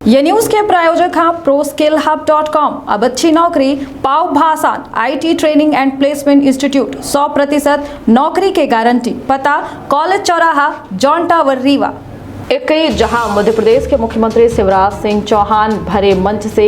ये न्यूज़ के प्रायोजक हैं ProSkillHub.com। अब अच्छी नौकरी पाओ भाषण IT training and placement institute 100% नौकरी के गारंटी। पता कॉलेज चौराहा जॉन टावर रीवा। जहां मध्य प्रदेश के मुख्यमंत्री शिवराज सिंह चौहान भरे मंच से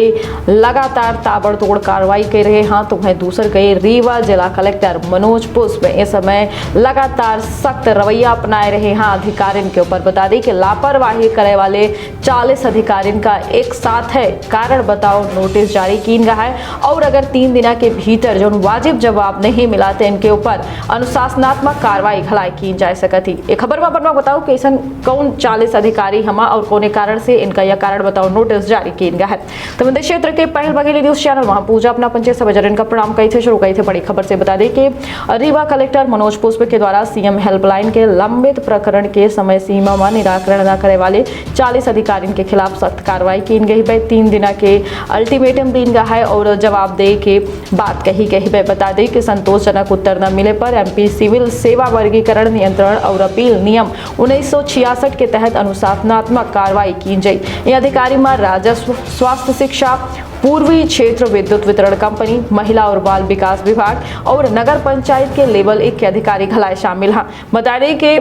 लगातार ताबड़तोड़ कार्रवाई कर रहे हैं, तो वहीं दूसर गए रीवा जिला कलेक्टर मनोज पुष्प इस समय लगातार सख्त रवैया अपनाए रहे हैं अधिकारियों के ऊपर। बता दें कि लापरवाही करे वाले 40 अधिकारियों का एक साथ है कारण बताओ नोटिस जारी किया गया है, और अगर 3 दिन के भीतर जो वाजिब जवाब नहीं मिला तो इनके ऊपर अनुशासनात्मक कार्रवाई घलाई की जा सकती। एक खबर में बताओ कि ऐसा कौन 40 अधिकारी हम और कोने कारण से इनका यह कारण बताओ नोटिस जारी किया गया है। तो मध्य क्षेत्र के पहल बघेली न्यूज चैनल वहां पूजा अपना पंचे सवजर इनका प्रणाम कई थे शुरू कई थे। बड़ी खबर से बता दें कि रीवा कलेक्टर मनोज पुष्प के द्वारा सीएम हेल्पलाइन के लंबित प्रकरण के समय सीमा में निराकरण न करे वाले 40 अधिकारियों के खिलाफ सख्त कार्रवाई की गई है। 3 दिन के अल्टीमेटम दी गया है और जवाब दे के बात कही गई है। बता दें कि संतोषजनक उत्तर न मिले पर MP सिविल सेवा वर्गीकरण नियंत्रण और अपील नियम 1966 के तहत अनुशासनात्मक कार्रवाई की गई। ये अधिकारी में राजस्व, स्वास्थ्य, शिक्षा, पूर्वी क्षेत्र विद्युत वितरण कंपनी, महिला और बाल विकास विभाग और नगर पंचायत के लेवल 1 के अधिकारी घलाए शामिल हैं। बता दें कि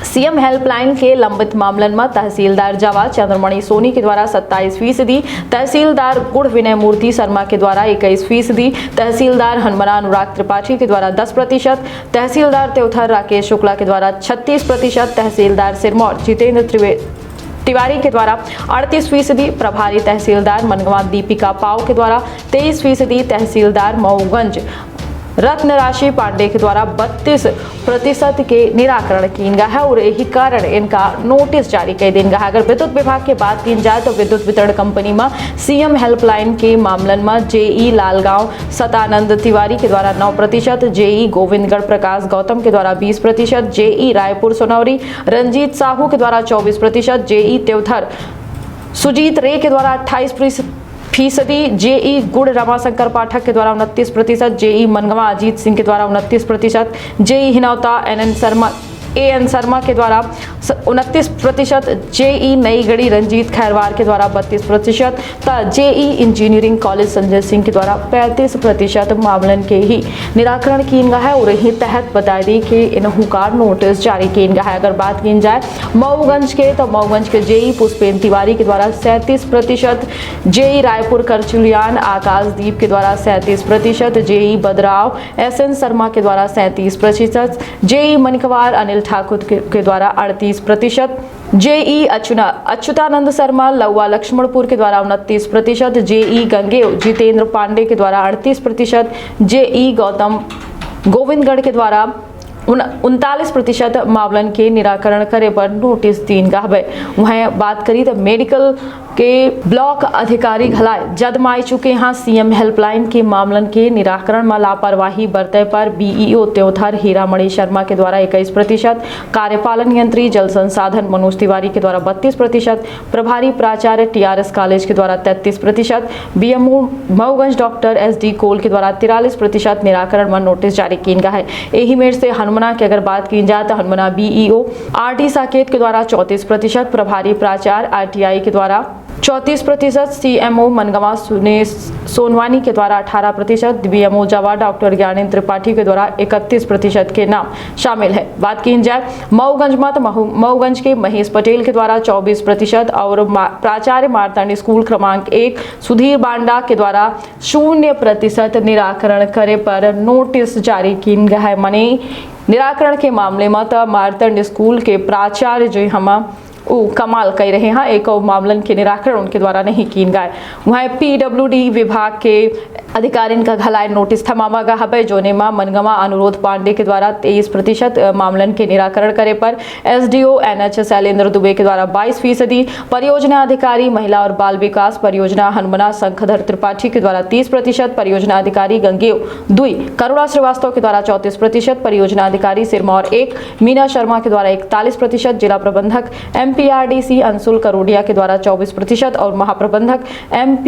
सीएम हेल्पलाइन के लंबित मामलन में तहसीलदार जवा चंद्रमणि सोनी के द्वारा 27%, तहसीलदार गुड़ विनय मूर्ति शर्मा के द्वारा 21%, तहसीलदार हनुमान अनुराग त्रिपाठी के द्वारा 10%, तहसीलदार त्योथर राकेश शुक्ला के द्वारा 36%, तहसीलदार सिरमौर जितेंद्र तिवारी के द्वारा 38%, प्रभारी तहसीलदार मनगवा दीपिका पाव के द्वारा 23%, तहसीलदार मऊगंज रत्न राशि पांडे के द्वारा 32% के निराकरण किया गया है और यही कारण इनका नोटिस जारी कर दिया गया है। अगर विद्युत विभाग की बात की जाए तो विद्युत वितरण कंपनी में सीएम हेल्पलाइन के मामलन में JE लालगांव सतानंद तिवारी के द्वारा 9%, JE गोविंदगढ़ प्रकाश गौतम के द्वारा 20%, JE रायपुर सोनौरी रंजीत साहू के द्वारा 24%, JE त्योथर सुजीत रे के द्वारा 28%, JE गुड़ रमाशंकर पाठक के द्वारा 29%, JE मनगवा अजीत सिंह के द्वारा 29%, JE हिनौता AN शर्मा के द्वारा 29%, JE नई गढ़ी रंजीत खैरवार के द्वारा 32%, JE engineering college Sanjay Singh के द्वारा 35% मामलन के ही निराकरण किया गया है और यही तहत बता दी कि इन्हों का नोटिस जारी किया गया है। अगर बात की जाए मऊगंज के तो मऊगंज के JE पुष्पेन तिवारी के द्वारा 37%, JE रायपुर करचुलियान आकाशदीप के द्वारा 37%, JE बदराव SN शर्मा के द्वारा 37%, JE मनकवार अनिल ठाकुर के द्वारा 38%, JE अच्युतानंद शर्मा लौवा लक्ष्मणपुर के द्वारा 29%, JE गंगेव जितेंद्र पांडे के द्वारा 38%, JE गौतम गोविंदगढ़ के द्वारा 39% मामलन के निराकरण करे पर नोटिस दीन गया है। वहीं बात करी तो मेडिकल के ब्लॉक अधिकारी घलाए जदमाई चुके हैं। सीएम हेल्पलाइन के मामलन के निराकरण में लापरवाही बरते पर BEO त्योथर हीरामणि शर्मा के द्वारा 21%, कार्यपालन यंत्री जल संसाधन मनोज तिवारी के द्वारा 32%, प्रभारी प्राचार्य TRS कॉलेज के द्वारा 33%, BMO मऊगंज डॉक्टर SD कोल के द्वारा 43% निराकरण में नोटिस जारी किया गया है। यही मेर से हनुमाना की अगर बात की जाए तो हनुमाना BEO RT साकेत के द्वारा 34%, प्रभारी प्राचार्य RTI के द्वारा 34%, CMO मनगवा सोनवानी के द्वारा 18%, BMO जवा डॉक्टर ज्ञानेंद्र त्रिपाठी के द्वारा 31% के नाम शामिल है। बात की जाए मऊगंज में तो मऊगंज के महेश पटेल के द्वारा 24% और प्राचार्य मारतांड स्कूल क्रमांक 1 सुधीर बांडा के द्वारा 0% निराकरण करे पर नोटिस जारी किया गया है। मने निराकरण के मामले में तो मारतांड स्कूल के प्राचार्य जो हम कमाल कर रहे हैं, एक और मामलन के निराकरण उनके द्वारा नहीं किया गया। वहीं PWD विभाग के अधिकारियों का घलाए नोटिस थमावा गया है, जोने में मनगवा अनुरोध पांडे के द्वारा 23% मामलन के निराकरण करे पर SDO NH शैलेंद्र दुबे के द्वारा 22%, परियोजना अधिकारी महिला और बाल विकास परियोजना हनुमना शंखधर त्रिपाठी के द्वारा 30%, परियोजना अधिकारी गंगेव 2 करुणा श्रीवास्तव के द्वारा 34%, परियोजना अधिकारी सिरमौर 1 मीना शर्मा के द्वारा 41%, जिला प्रबंधक MPRDC अंशुल करोडिया के द्वारा 24% और महाप्रबंधक MP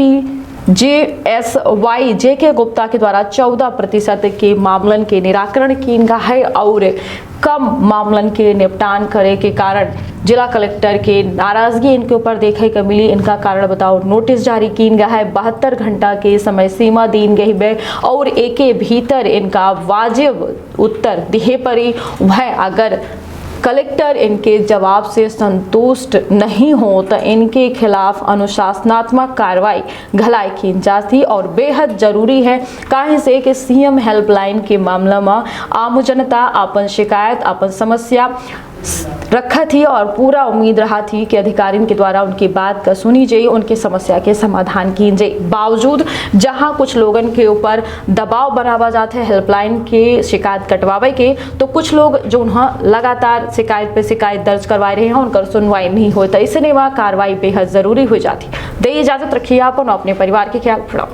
JSY JK गुप्ता के द्वारा 14% के मामलन के निराकरण किन गया है और कम मामलन के निपटान करे के कारण जिला कलेक्टर के नाराजगी इनके ऊपर देखे को मिली। इनका कारण बताओ नोटिस जारी किन गया है, 72 घंटा के समय सीमा दी गई है और एक भीतर इनका वाजिब उत्तर दिए परी। वह अगर कलेक्टर इनके जवाब से संतुष्ट नहीं हो तो इनके खिलाफ अनुशासनात्मक कार्रवाई घलाई की जाती और बेहद जरूरी है। काहे से कि सीएम हेल्पलाइन के मामला में आम जनता अपन शिकायत अपन समस्या रखा थी और पूरा उम्मीद रहा थी कि अधिकारियों के द्वारा उनकी बात का सुनी जाए, उनकी समस्या के समाधान की जाए। बावजूद जहां कुछ लोगों के ऊपर दबाव बनावा जाता है हेल्पलाइन के शिकायत कटवावे के, तो कुछ लोग जो उन्हें लगातार शिकायत पे शिकायत दर्ज करवा रहे हैं उनका सुनवाई नहीं होता, इसलिए वह कार्रवाई बेहद जरूरी हो जाती। दे इजाजत रखिए आप अपने परिवार के ख्याल रखना।